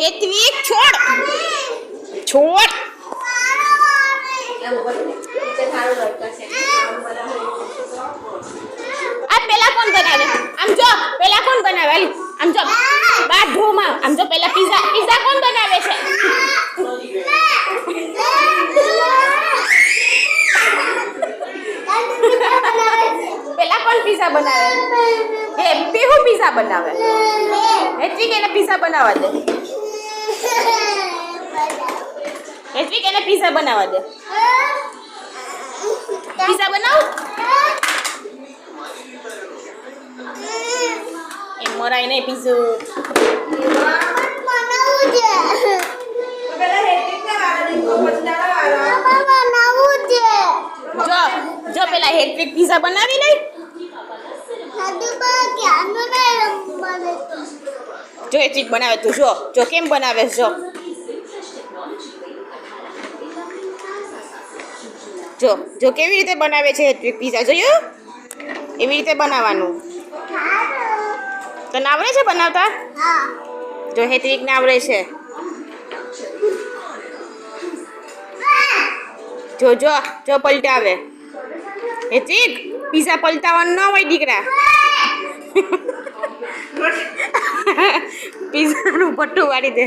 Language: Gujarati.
હેતવી છોડ છોડ આ પેલા કોણ બનાવે આમ જો પેલા કોણ બનાવે આમ જો બાધોમાં આમ જો પેલા પિઝા કોણ બનાવે છે પેલા કોણ પિઝા બનાવે હે પીહુ પિઝા બનાવે હેતવી એને પિઝા બનાવવા દે હેતવી એને પિઝા બનાવવા દે પિઝા બનાવ એ મોરાય નહીં પીઝું જો પેલા હેટ્રિક પિઝા બનાવી લઈ જો હેટ્રિક બનાવે તું જો કેમ બનાવે જો કેવી રીતે બનાવે છે હેટ્રિક પિઝા જોયું એવી રીતે બનાવવાનું તને આવડે છે બનાવતા જો હેટ્રિક ને આવડે છે જો પલટાવે હેટ્રિક પિઝા પલટાવાનું ન હોય દીકરા પિઝાનું પટ્ટું વાળી દે